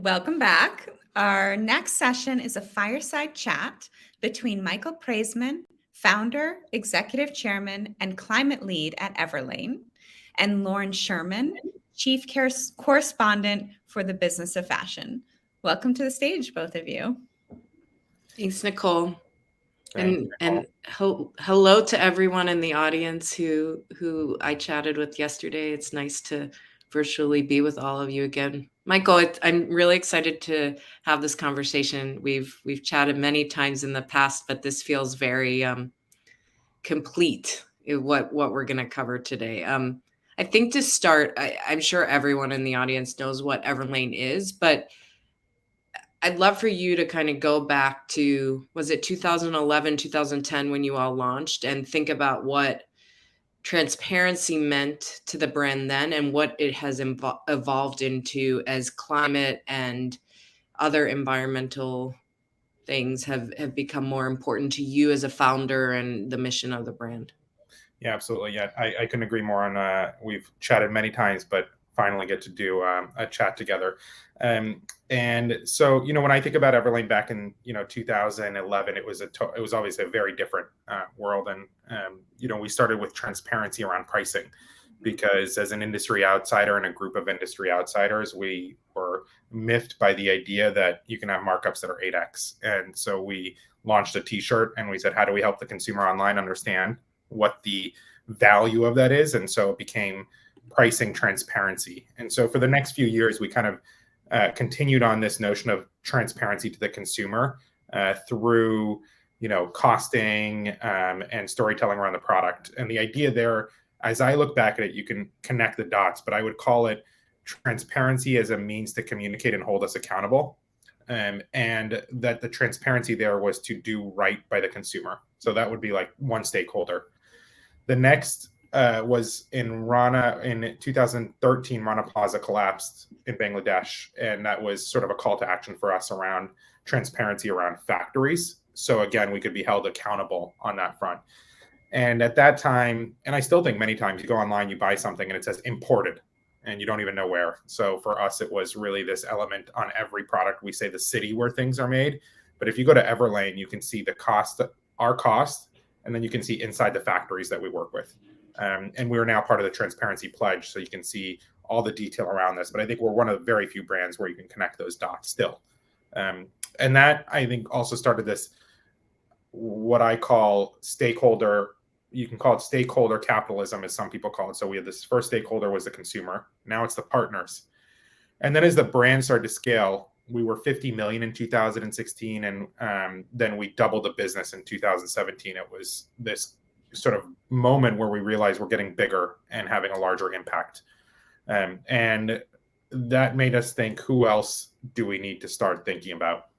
Welcome back. Our next session is a fireside chat between Michael Presyman, founder, executive chairman, and climate lead at Everlane, and Lauren Sherman, chief correspondent for the business of fashion. Welcome to the stage, both of you. Thanks, Nicole. And hello to everyone in the audience who I chatted with yesterday. It's nice to virtually be with all of you again. Michael, I'm really excited to have this conversation. We've chatted many times in the past, but this feels very complete in what we're going to cover today. I think to start, I'm sure everyone in the audience knows what Everlane is, but I'd love for you to kind of go back to, was it 2011, 2010 when you all launched, and think about what transparency meant to the brand then and what it has evolved into as climate and other environmental things have become more important to you as a founder and the mission of the brand. Yeah, absolutely. Yeah, I couldn't agree more on, we've chatted many times, but finally get to do a chat together. And so, when I think about Everlane back in, 2011, it was obviously a very different world. And, we started with transparency around pricing because as an industry outsider and a group of industry outsiders, we were miffed by the idea that you can have markups that are 8x. And so we launched a t-shirt and we said, how do we help the consumer online understand what the value of that is? And so it became pricing transparency. And so for the next few years, we kind of continued on this notion of transparency to the consumer through, costing and storytelling around the product. And the idea there, as I look back at it, you can connect the dots, but I would call it transparency as a means to communicate and hold us accountable. And that the transparency there was to do right by the consumer. So that would be like one stakeholder. The next was in Rana in 2013. Rana Plaza collapsed in Bangladesh, and that was sort of a call to action for us around transparency around factories. So again, we could be held accountable on that front. And at that time, and I still think many times you go online, you buy something and it says imported, and you don't even know where. So for us, it was really this element on every product. We say the city where things are made, but if you go to Everlane, you can see the cost, our cost, and then you can see inside the factories that we work with. And we are now part of the Transparency Pledge, so you can see all the detail around this. But I think we're one of the very few brands where you can connect those dots still. And that, I think, also started this, what I call stakeholder, you can call it stakeholder capitalism, as some people call it. So we had this first stakeholder was the consumer. Now it's the partners. And then as the brand started to scale, we were 50 million in 2016. And then we doubled the business in 2017. It was this sort of moment where we realized we're getting bigger and having a larger impact. And that made us think, who else do we need to start thinking about?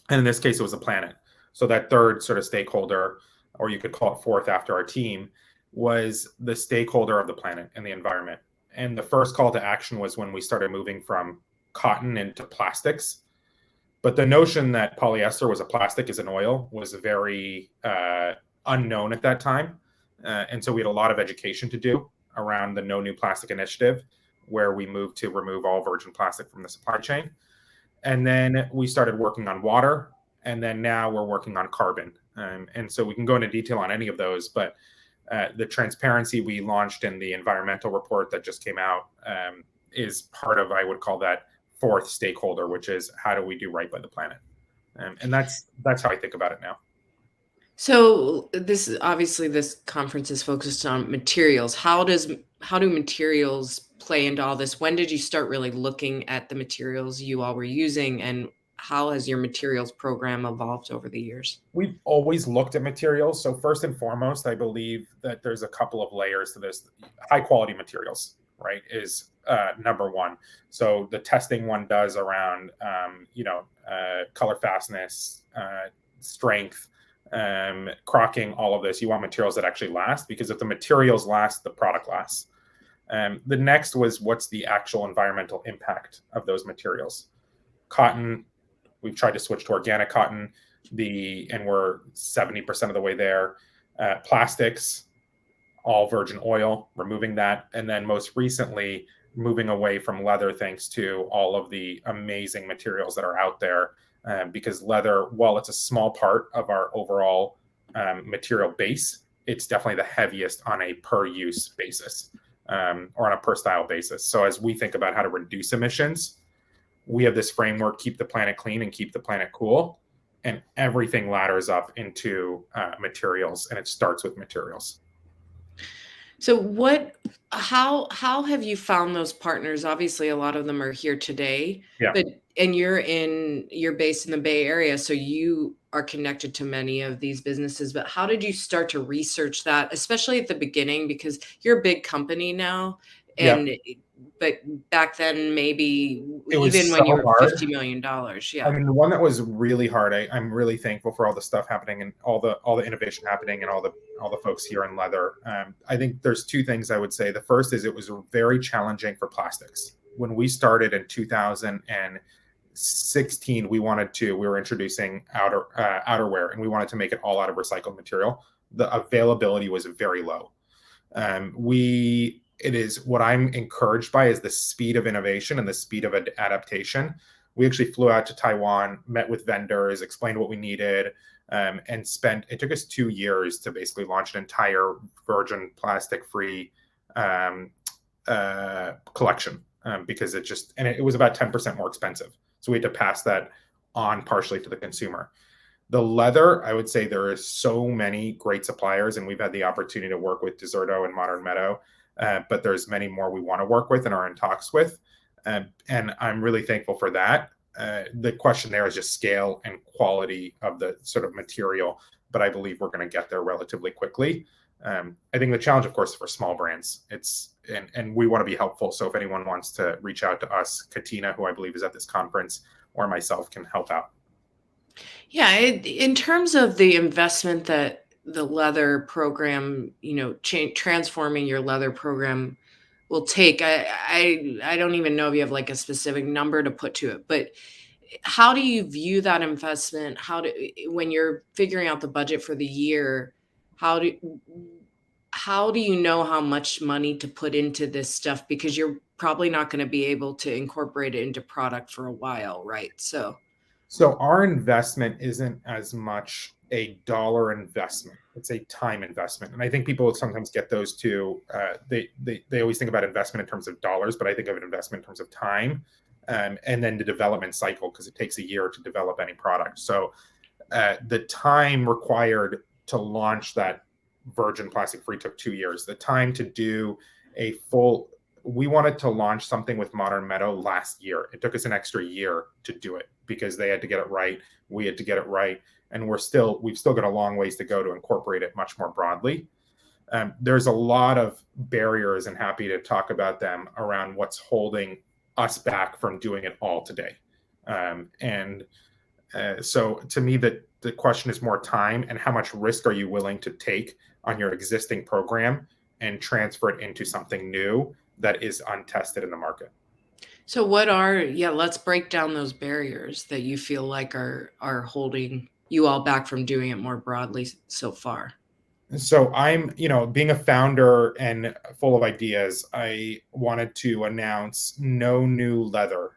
And in this case, it was the planet. So that third sort of stakeholder, or you could call it fourth after our team, was the stakeholder of the planet and the environment. And the first call to action was when we started moving from cotton into plastics. But the notion that polyester was a plastic as an oil was very unknown at that time. And so we had a lot of education to do around the No New Plastic Initiative, where we moved to remove all virgin plastic from the supply chain. And then we started working on water. And then now we're working on carbon. And so we can go into detail on any of those, but the transparency we launched in the environmental report that just came out is part of, I would call that fourth stakeholder, which is how do we do right by the planet? And that's how I think about it now. So this is obviously, this conference is focused on materials. How do materials play into all this? When did you start really looking at the materials you all were using, and how has your materials program evolved over the years? We've always looked at materials. So first and foremost, I believe that there's a couple of layers to this. High quality materials, right, is number one. So the testing one does around, color fastness, strength, crocking, all of this. You want materials that actually last, because if the materials last, the product lasts. The next was, what's the actual environmental impact of those materials? Cotton, we've tried to switch to organic cotton, and we're 70% of the way there. Plastics, all virgin oil, removing that. And then most recently, moving away from leather thanks to all of the amazing materials that are out there. Because leather, while it's a small part of our overall material base, it's definitely the heaviest on a per use basis, or on a per style basis. So as we think about how to reduce emissions, we have this framework: keep the planet clean and keep the planet cool. And everything ladders up into materials, and it starts with materials. So how have you found those partners? Obviously, a lot of them are here today, Yeah. and you're based in the Bay Area, so you are connected to many of these businesses. But how did you start to research that, especially at the beginning, because you're a big company now, and but back then maybe it was even so when you were hard. $50 million, yeah. I mean, the one that was really hard. I'm really thankful for all the stuff happening and all the innovation happening and all the folks here in leather. I think there's two things I would say. The first is it was very challenging for plastics. When we started in 2016, we were introducing outerwear, and we wanted to make it all out of recycled material. The availability was very low. It is what I'm encouraged by is the speed of innovation and the speed of adaptation. We actually flew out to Taiwan, met with vendors, explained what we needed, and it took us 2 years to basically launch an entire virgin plastic-free collection, because it was about 10% more expensive. So we had to pass that on partially to the consumer. The leather, I would say there are so many great suppliers, and we've had the opportunity to work with Deserto and Modern Meadow, but there's many more we want to work with and are in talks with. And I'm really thankful for that. The question there is just scale and quality of the sort of material, but I believe we're going to get there relatively quickly. I think the challenge, of course, for small brands, and we want to be helpful. So if anyone wants to reach out to us, Katina, who I believe is at this conference, or myself can help out. Yeah, in terms of the investment that the leather program, transforming your leather program will take, I don't even know if you have like a specific number to put to it, but how do you view that investment? When you're figuring out the budget for the year, how do you know how much money to put into this stuff? Because you're probably not going to be able to incorporate it into product for a while, right? So our investment isn't as much a dollar investment; it's a time investment. And I think people sometimes get those two. They always think about investment in terms of dollars, but I think of an investment in terms of time, and then the development cycle, because it takes a year to develop any product. So the time required to launch that virgin plastic free took 2 years. The time to do we wanted to launch something with Modern Meadow last year. It took us an extra year to do it because they had to get it right. We had to get it right. And we've still got a long ways to go to incorporate it much more broadly. There's a lot of barriers, and happy to talk about them, around what's holding us back from doing it all today. So to me, the question is more time and how much risk are you willing to take on your existing program and transfer it into something new that is untested in the market. So let's break down those barriers that you feel like are holding you all back from doing it more broadly so far. So I'm, being a founder and full of ideas, I wanted to announce no new leather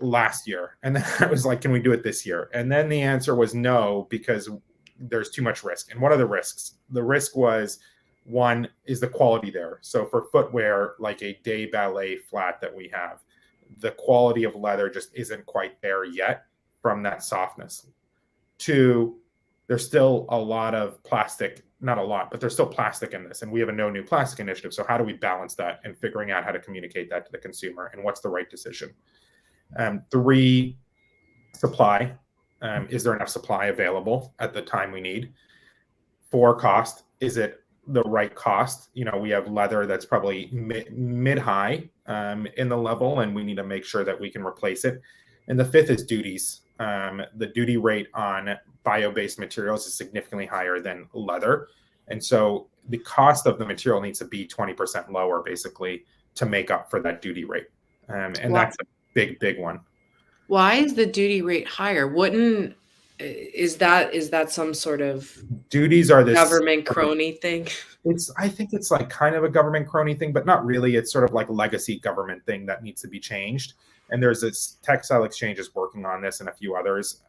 last year. And then I was like, can we do it this year? And then the answer was no, because there's too much risk. And what are the risks? The risk was, one, is the quality there. So for footwear, like a Day Ballet flat that we have, the quality of leather just isn't quite there yet from that softness. Two, there's still a lot of plastic, not a lot, but there's still plastic in this. And we have a no new plastic initiative. So how do we balance that and figuring out how to communicate that to the consumer and what's the right decision? Three, supply. Is there enough supply available at the time we need? Four, cost. Is it the right cost? We have leather that's probably mid-high in the level, and we need to make sure that we can replace it. And the fifth is duties. The duty rate on bio-based materials is significantly higher than leather. And so the cost of the material needs to be 20% lower, basically, to make up for that duty rate. And that's a big, big one. Why is the duty rate higher? Is that some sort of duties are this government crony thing? I think it's like kind of a government crony thing, but not really. It's sort of like legacy government thing that needs to be changed. And there's this textile exchanges working on this and a few others.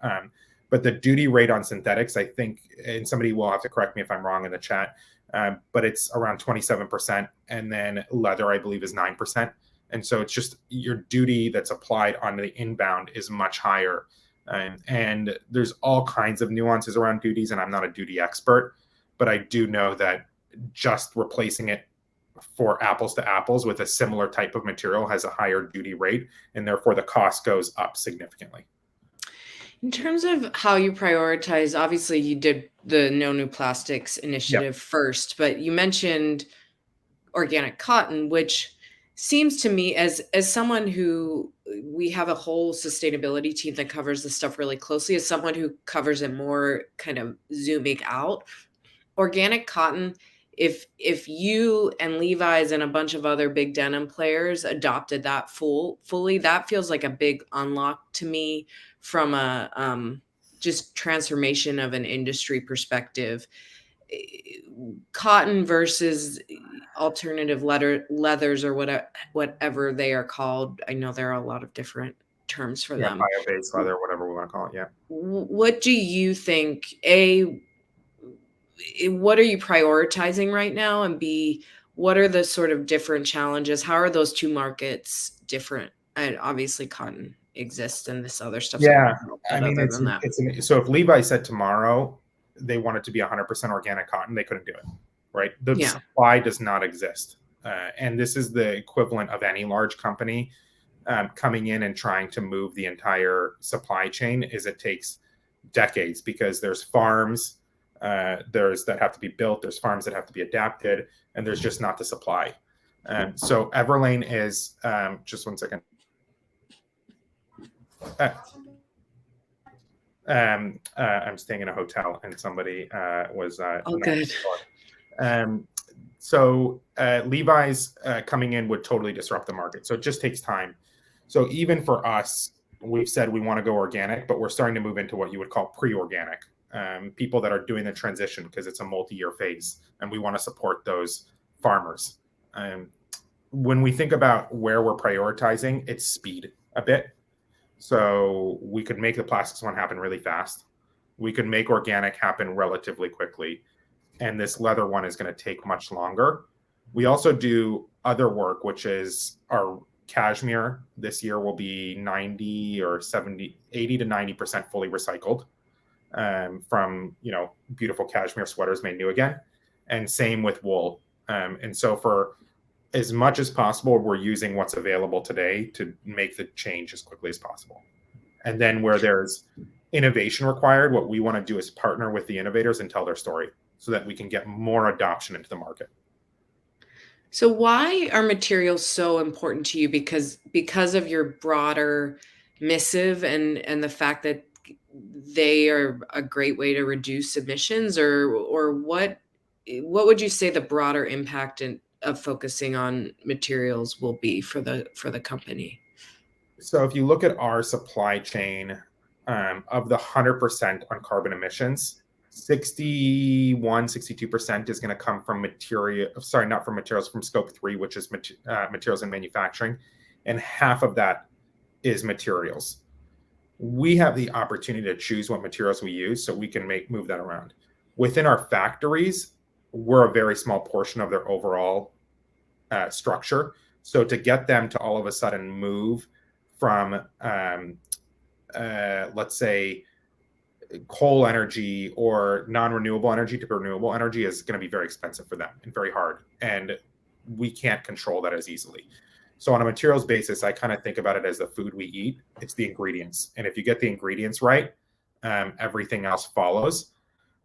But the duty rate on synthetics, I think, and somebody will have to correct me if I'm wrong in the chat, but it's around 27%. And then leather, I believe, is 9%. And so it's just your duty that's applied on the inbound is much higher. And there's all kinds of nuances around duties, and I'm not a duty expert, but I do know that just replacing it for apples to apples with a similar type of material has a higher duty rate, and therefore the cost goes up significantly. In terms of how you prioritize, obviously you did the No New Plastics initiative first, but you mentioned organic cotton, which seems to me, as someone who, we have a whole sustainability team that covers this stuff really closely, as someone who covers it more kind of zooming out, organic cotton, if you and Levi's and a bunch of other big denim players adopted that fully, that feels like a big unlock to me from a just transformation of an industry perspective. Cotton versus alternative leathers or whatever they are called. I know there are a lot of different terms for them. Bio-based leather, whatever we want to call it. Yeah. What do you think? What are you prioritizing right now? And B, what are the sort of different challenges? How are those two markets different? And obviously cotton exists and this other stuff. Yeah. I mean, so if Levi said tomorrow they wanted to be 100% organic cotton, they couldn't do it, right? The supply does not exist. And this is the equivalent of any large company coming in and trying to move the entire supply chain. It takes decades, because there's farms that have to be built, there's farms that have to be adapted, and there's just not the supply. So Everlane is just one second. I'm staying in a hotel and somebody was good. So Levi's coming in would totally disrupt the market. So it just takes time. So even for us, we've said we want to go organic, but we're starting to move into what you would call pre-organic. People that are doing the transition, because it's a multi-year phase, and we want to support those farmers. When we think about where we're prioritizing, it's speed a bit. So we could make the plastics one happen really fast. We could make organic happen relatively quickly. And this leather one is going to take much longer. We also do other work, which is our cashmere this year will be 80 to 90% fully recycled. From beautiful cashmere sweaters made new again, and same with wool. And so for as much as possible, we're using what's available today to make the change as quickly as possible. And then where there's innovation required, what we want to do is partner with the innovators and tell their story so that we can get more adoption into the market. So why are materials so important to you? Because of your broader missive and the fact that they are a great way to reduce emissions, or what would you say the broader impact of focusing on materials will be for the company? So if you look at our supply chain, of the 100% on carbon emissions, 62% is going to come from from scope 3, which is materials and manufacturing, and half of that is materials. We have the opportunity to choose what materials we use, so we can move that around. Within our factories, we're a very small portion of their overall structure. So to get them to all of a sudden move from, let's say, coal energy or non-renewable energy to renewable energy is going to be very expensive for them and very hard. And we can't control that as easily. So on a materials basis, I kind of think about it as the food we eat. It's the ingredients. And if you get the ingredients right, everything else follows.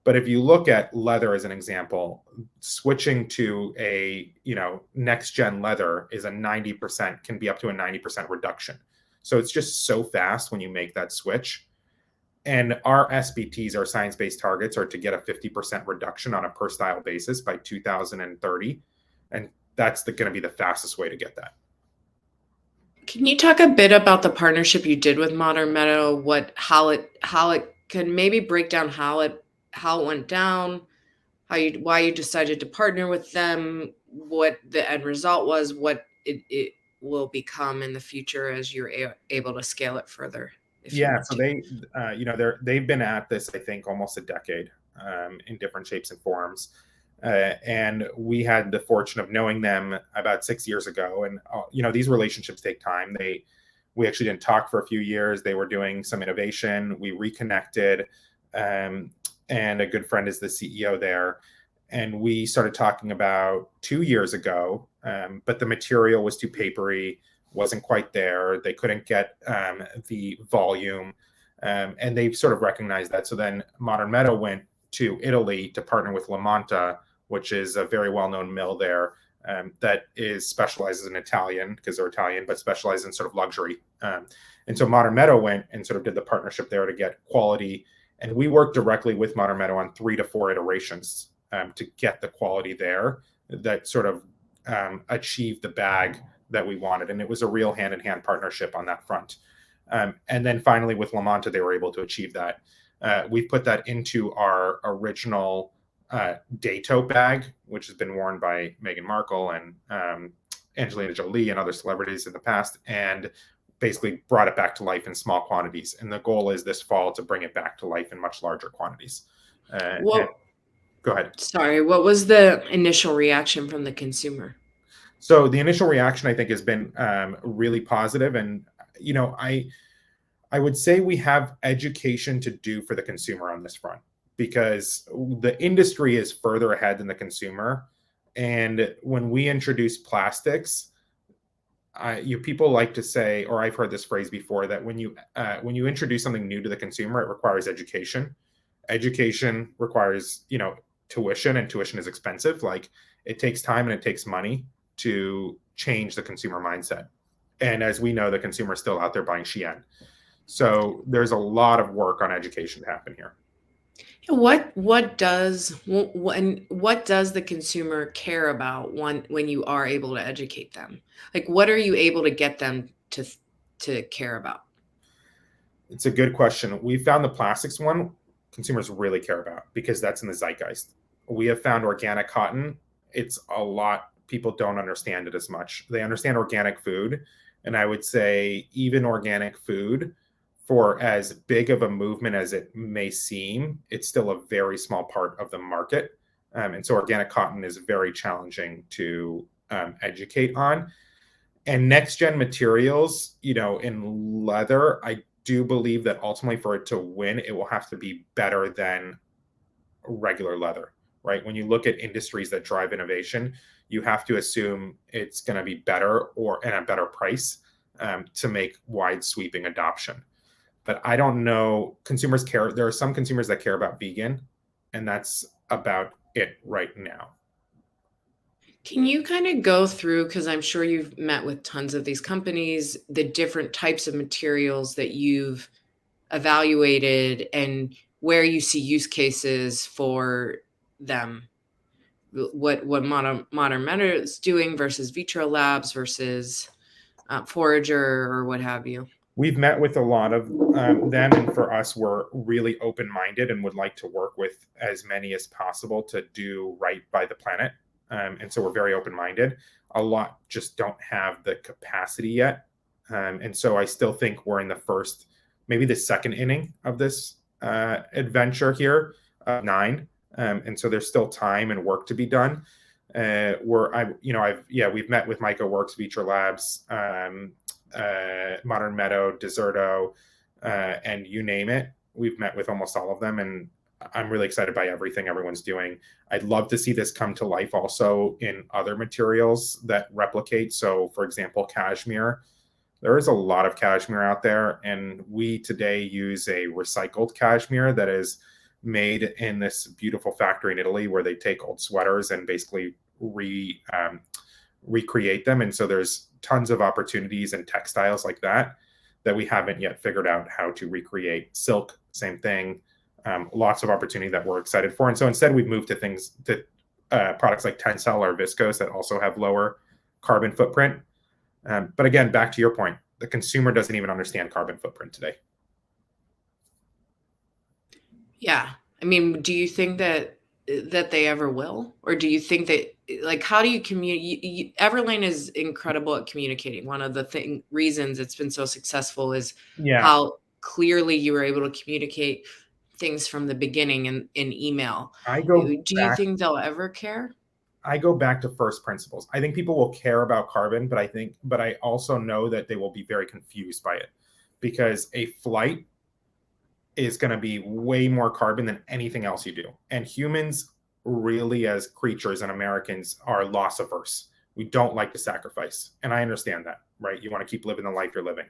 But if you look at leather as an example, switching to a next gen leather is can be up to a 90% reduction. So it's just so fast when you make that switch. And our SBTs, our science-based targets, are to get a 50% reduction on a per style basis by 2030. And that's going to be the fastest way to get that. Can you talk a bit about the partnership you did with Modern Meadow, how it could maybe break down how it went down, why you decided to partner with them, what the end result was, what it will become in the future as you're able to scale it further. Yeah, so they've been at this, I think, almost a decade, in different shapes and forms. And we had the fortune of knowing them about 6 years ago. And these relationships take time. We actually didn't talk for a few years. They were doing some innovation. We reconnected, and a good friend is the CEO there. And we started talking about 2 years ago, but the material was too papery, wasn't quite there. They couldn't get the volume, and they've sort of recognized that. So then Modern Meadow went to Italy to partner with La Monta, which is a very well-known mill there, that specializes in Italian, because they're Italian, but specializes in sort of luxury. And so Modern Meadow went and sort of did the partnership there to get quality. And we worked directly with Modern Meadow on 3 to 4 iterations to get the quality there that sort of achieved the bag that we wanted. And it was a real hand-in-hand partnership on that front. And then finally with La Monta, they were able to achieve that. We put that into our original day tote bag, which has been worn by Meghan Markle and Angelina Jolie and other celebrities in the past, and basically brought it back to life in small quantities. And the goal is this fall to bring it back to life in much larger quantities. Go ahead. Sorry, what was the initial reaction from the consumer? So the initial reaction, I think, has been really positive. And, I would say we have education to do for the consumer on this front, because the industry is further ahead than the consumer. And when we introduce plastics, people like to say, or I've heard this phrase before, that when you introduce something new to the consumer, it requires education. Education requires, tuition, and tuition is expensive. Like, it takes time and it takes money to change the consumer mindset. And as we know, the consumer is still out there buying Shein. So there's a lot of work on education to happen here. What does the consumer care about when you are able to educate them? Like, what are you able to get them to care about? It's a good question. We found the plastics one consumers really care about, because that's in the zeitgeist. We have found organic cotton. It's a lot. People don't understand it as much. They understand organic food. And I would say even organic food, for as big of a movement as it may seem, it's still a very small part of the market. And so organic cotton is very challenging to educate on. And next gen materials, in leather, I do believe that ultimately for it to win, it will have to be better than regular leather, right? When you look at industries that drive innovation, you have to assume it's going to be better or at a better price to make wide sweeping adoption. But I don't know. Consumers care. There are some consumers that care about vegan, and that's about it right now. Can you kind of go through, because I'm sure you've met with tons of these companies, the different types of materials that you've evaluated and where you see use cases for them? What Modern Meadow is doing versus Vitro Labs versus Forager or what have you? We've met with a lot of them, and for us, we're really open-minded and would like to work with as many as possible to do right by the planet. And so we're very open-minded. A lot just don't have the capacity yet. And so I still think we're in the first, maybe the second inning of this adventure here, 9. And so there's still time and work to be done. We've met with Myco Works, Vitro Labs, Modern Meadow, Deserto, and you name it. We've met with almost all of them, and I'm really excited by everything everyone's doing. I'd love to see this come to life also in other materials that replicate. So, for example, cashmere. There is a lot of cashmere out there, and we today use a recycled cashmere that is made in this beautiful factory in Italy, where they take old sweaters and basically recreate them. And so there's tons of opportunities and textiles like that we haven't yet figured out how to recreate. Silk, same thing. Lots of opportunity that we're excited for. And so instead we've moved to products like Tencel or viscose that also have lower carbon footprint. But again, back to your point, the consumer doesn't even understand carbon footprint today. Yeah. I mean, do you think that they ever will? Or do you think that, like, how do you communicate? Everlane is incredible at communicating. One of the reasons it's been so successful is Yeah, how clearly you were able to communicate things from the beginning in email. I go Do you back. think they'll ever care? I go back to first principles. I think people will care about carbon, but I also know that they will be very confused by it, because a flight is going to be way more carbon than anything else you do. And humans, really, as creatures and Americans, are loss averse. We don't like to sacrifice. And I understand that, right? You want to keep living the life you're living.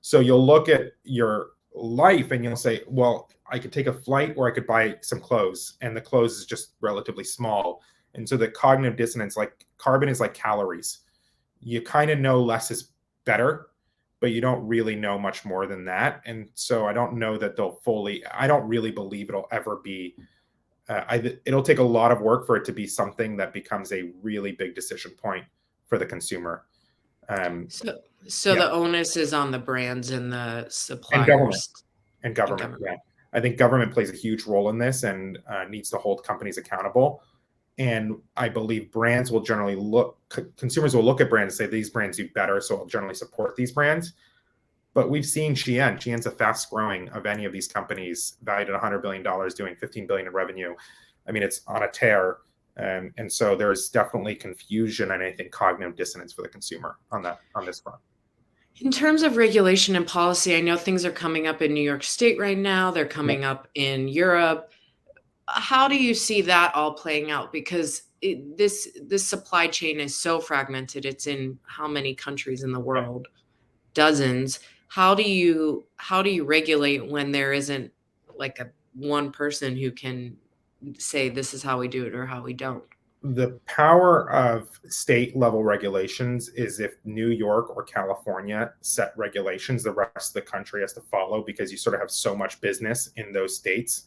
So you'll look at your life and you'll say, well, I could take a flight or I could buy some clothes. And the clothes is just relatively small. And so the cognitive dissonance, like carbon is like calories. You kind of know less is better, but you don't really know much more than that. And so I don't know that I don't really believe it'll ever be, it'll take a lot of work for it to be something that becomes a really big decision point for the consumer. So Yeah. the onus is on the brands and the And government. suppliers And and government, government. yeah. I think government plays a huge role in this and needs to hold companies accountable. And I believe brands will generally consumers will look at brands and say these brands do better, so I'll generally support these brands. But we've seen Shein. Shein's the fast growing of any of these companies, valued at $100 billion, doing $15 billion in revenue. I mean, it's on a tear. And so there's definitely confusion and I think cognitive dissonance for the consumer on this front. In terms of regulation and policy, I know things are coming up in New York State right now. They're coming up in Europe. How do you see that all playing out? Because this supply chain is so fragmented. It's in how many countries in the world? Dozens. How do you regulate when there isn't like a one person who can say this is how we do it or how we don't? The power of state level regulations is if New York or California set regulations, the rest of the country has to follow, because you sort of have so much business in those states.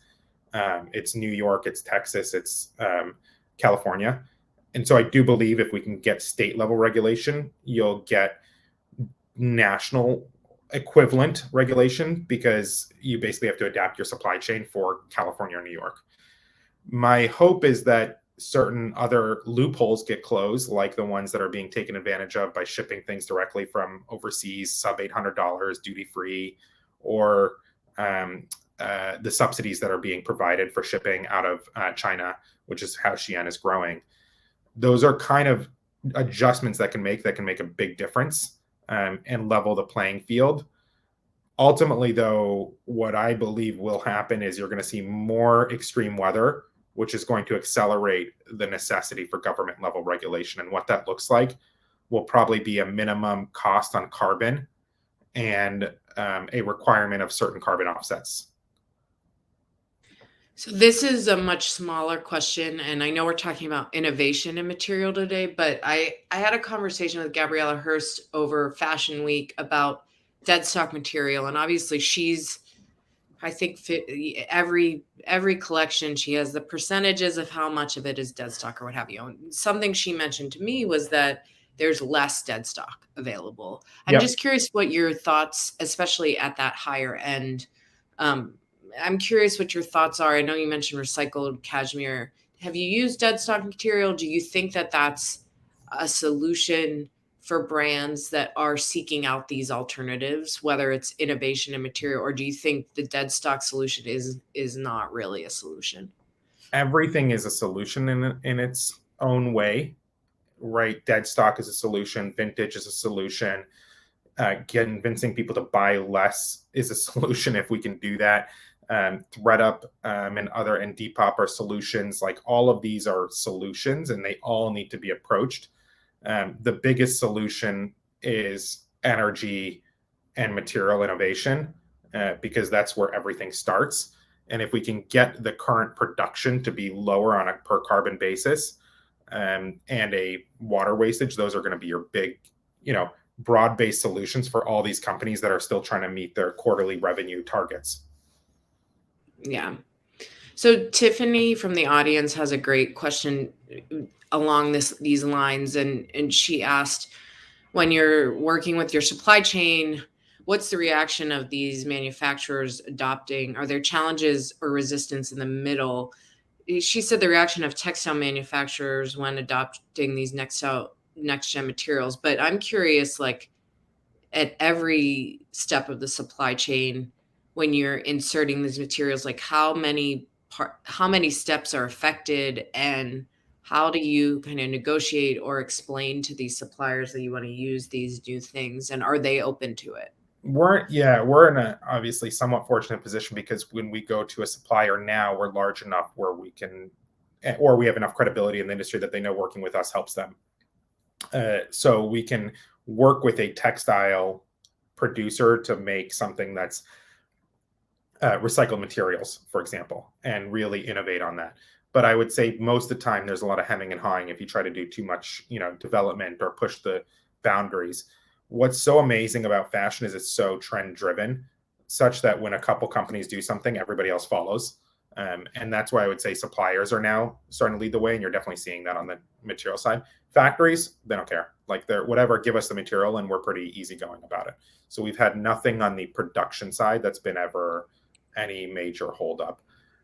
It's New York, it's Texas, it's California. And so I do believe if we can get state level regulation, you'll get national equivalent regulation, because you basically have to adapt your supply chain for California or New York. My hope is that certain other loopholes get closed, like the ones that are being taken advantage of by shipping things directly from overseas, sub $800 duty free, or the subsidies that are being provided for shipping out of China, which is how Shein is growing. Those are kind of adjustments that can make a big difference and level the playing field. Ultimately, though, what I believe will happen is you're going to see more extreme weather, which is going to accelerate the necessity for government level regulation. And what that looks like will probably be a minimum cost on carbon and a requirement of certain carbon offsets. So this is a much smaller question, and I know we're talking about innovation in material today, but I had a conversation with Gabriella Hurst over Fashion Week about dead stock material, and obviously she's, I think, every collection she has the percentages of how much of it is dead stock or what have you. And something she mentioned to me was that there's less dead stock available. I'm just curious what your thoughts, especially at that higher end. I'm curious what your thoughts are. I know you mentioned recycled cashmere. Have you used dead stock material? Do you think that that's a solution for brands that are seeking out these alternatives, whether it's innovation in material, or do you think the dead stock solution is not really a solution? Everything is a solution in its own way, right? Dead stock is a solution. Vintage is a solution. Convincing people to buy less is a solution if we can do that. ThreadUp and Depop are solutions. Like, all of these are solutions, and they all need to be approached. The biggest solution is energy and material innovation, because that's where everything starts. And if we can get the current production to be lower on a per carbon basis, and a water wastage, those are going to be your big, broad-based solutions for all these companies that are still trying to meet their quarterly revenue targets. Yeah. So Tiffany from the audience has a great question along these lines, and she asked, when you're working with your supply chain, what's the reaction of these manufacturers adopting? Are there challenges or resistance in the middle? She said the reaction of textile manufacturers when adopting these next gen materials, but I'm curious, like, at every step of the supply chain, when you're inserting these materials, like how many steps are affected, and how do you kind of negotiate or explain to these suppliers that you want to use these new things, and are they open to it? We're in a obviously somewhat fortunate position, because when we go to a supplier now, we're large enough where we can, or we have enough credibility in the industry that they know working with us helps them. So we can work with a textile producer to make something that's recycled materials, for example, and really innovate on that. But I would say most of the time there's a lot of hemming and hawing if you try to do too much, development or push the boundaries. What's so amazing about fashion is it's so trend driven, such that when a couple companies do something, everybody else follows. And that's why I would say suppliers are now starting to lead the way, and you're definitely seeing that on the material side. Factories, they don't care. Like, they're whatever, give us the material, and we're pretty easygoing about it. So we've had nothing on the production side that's been ever any major holdup.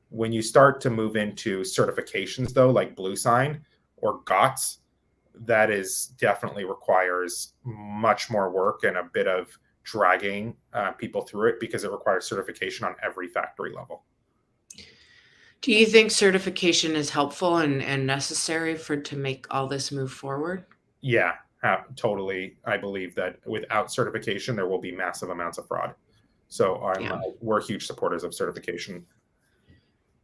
When you start to move into certifications, though, like Blue Sign or GOTS, that is definitely requires much more work and a bit of dragging people through it, because it requires certification on every factory level. Do you think certification is helpful and necessary to make all this move forward? Yeah, totally. I believe that without certification, there will be massive amounts of fraud. So we're huge supporters of certification.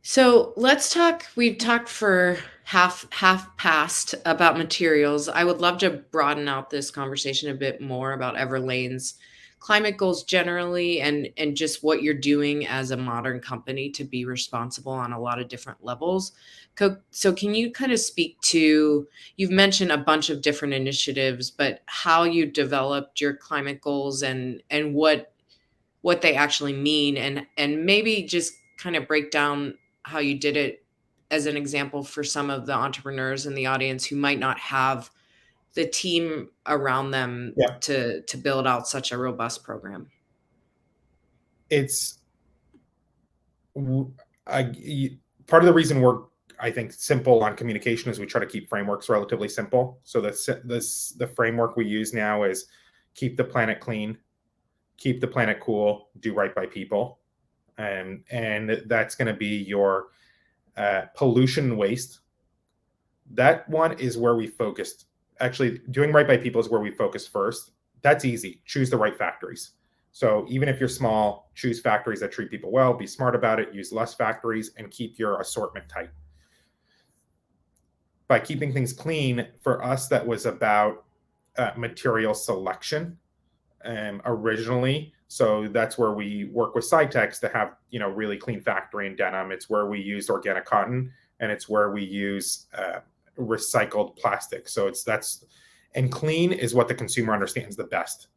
So let's talk. We've talked for half past about materials. I would love to broaden out this conversation a bit more about Everlane's climate goals generally, and just what you're doing as a modern company to be responsible on a lot of different levels. So can you kind of speak to, you've mentioned a bunch of different initiatives, but how you developed your climate goals, and what they actually mean, and maybe just kind of break down how you did it as an example for some of the entrepreneurs in the audience who might not have the team around them to build out such a robust program. It's part of the reason we're, I think, simple on communication is we try to keep frameworks relatively simple. So the framework we use now is keep the planet clean, keep the planet cool, do right by people. And that's going to be your pollution waste. That one is where we focused. Actually, doing right by people is where we focus first. That's easy. Choose the right factories. So even if you're small, choose factories that treat people well, be smart about it, use less factories, and keep your assortment tight. By keeping things clean, for us, that was about material selection originally. So that's where we work with Cytex to have, really clean factory in denim. It's where we use organic cotton, and it's where we use recycled plastic. So and clean is what the consumer understands the best.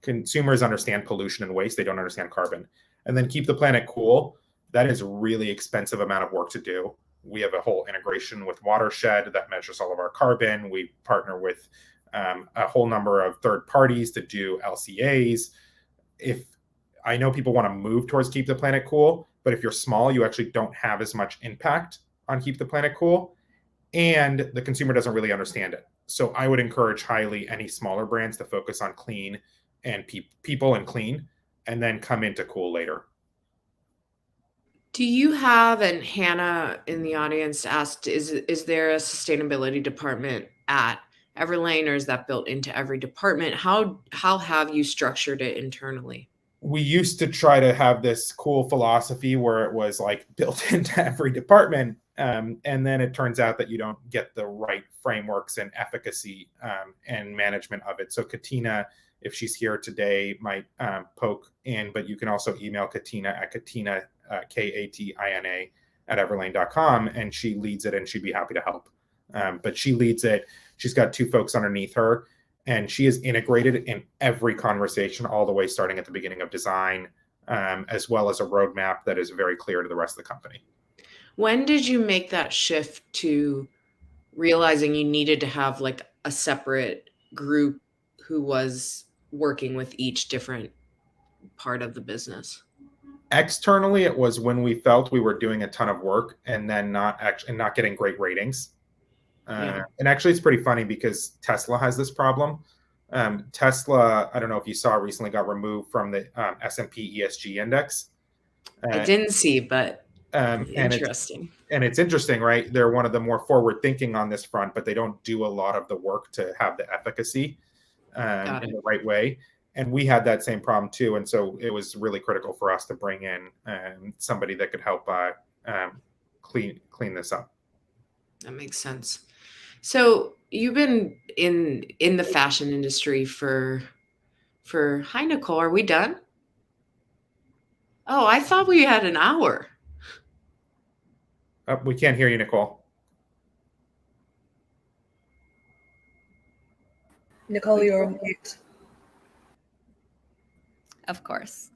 Consumers understand pollution and waste. They don't understand carbon. And then keep the planet cool. That is a really expensive amount of work to do. We have a whole integration with Watershed that measures all of our carbon. We partner with a whole number of third parties to do LCAs. If I know people want to move towards keep the planet cool, but if you're small, you actually don't have as much impact on keep the planet cool, and the consumer doesn't really understand it. So I would encourage highly any smaller brands to focus on clean and people and clean, and then come into cool later. Do you have, and Hannah in the audience asked, is there a sustainability department at Everlane, or is that built into every department? How have you structured it internally? We used to try to have this cool philosophy where it was like built into every department. And then it turns out that you don't get the right frameworks and efficacy and management of it. So Katina, if she's here today, might poke in, but you can also email Katina at Katina, Katina at everlane.com, and she leads it, and she'd be happy to help. But she leads it. She's got 2 folks underneath her, and she is integrated in every conversation, all the way starting at the beginning of design, as well as a roadmap that is very clear to the rest of the company. When did you make that shift to realizing you needed to have like a separate group who was working with each different part of the business? Externally, it was when we felt we were doing a ton of work and then not getting great ratings. And actually, it's pretty funny because Tesla has this problem. Tesla, I don't know if you saw, recently got removed from the S&P ESG index. I didn't see, but interesting. It's interesting, right? They're one of the more forward thinking on this front, but they don't do a lot of the work to have the efficacy in the right way. And we had that same problem too. And so it was really critical for us to bring in somebody that could help clean this up. That makes sense. So you've been in the fashion industry for hi, Nicole, are we done? Oh, I thought we had an hour. We can't hear you, Nicole. Nicole, you're on mute. Of course.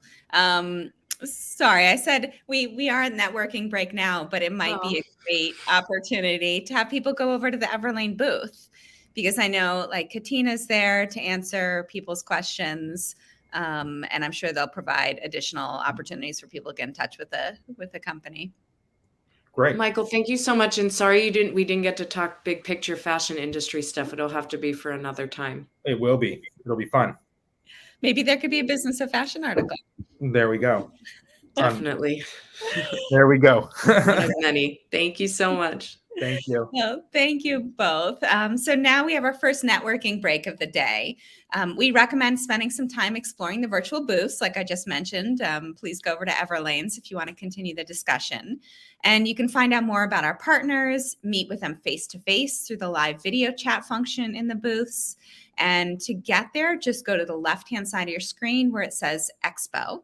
Sorry, I said we are at networking break now, but it might be a great opportunity to have people go over to the Everlane booth, because I know like Katina's there to answer people's questions. And I'm sure they'll provide additional opportunities for people to get in touch with the company. Great. Michael, thank you so much. And sorry we didn't get to talk big picture fashion industry stuff. It'll have to be for another time. It will be. It'll be fun. Maybe there could be a business of fashion article. There we go. Definitely. There we go. One of many. Thank you so much. Thank you. Well, thank you both. So now we have our first networking break of the day. We recommend spending some time exploring the virtual booths, like I just mentioned. Please go over to Everlane's if you want to continue the discussion. And you can find out more about our partners, meet with them face-to-face through the live video chat function in the booths. And to get there, just go to the left-hand side of your screen where it says Expo.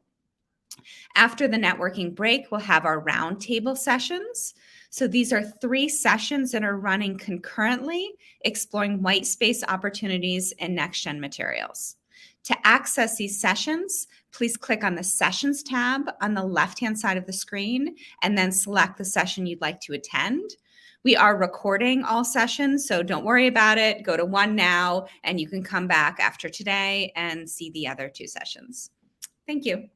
After the networking break, we'll have our roundtable sessions. So these are 3 sessions that are running concurrently, exploring white space opportunities in next-gen materials. To access these sessions, please click on the Sessions tab on the left-hand side of the screen, and then select the session you'd like to attend. We are recording all sessions, so don't worry about it. Go to one now, and you can come back after today and see the other 2 sessions. Thank you.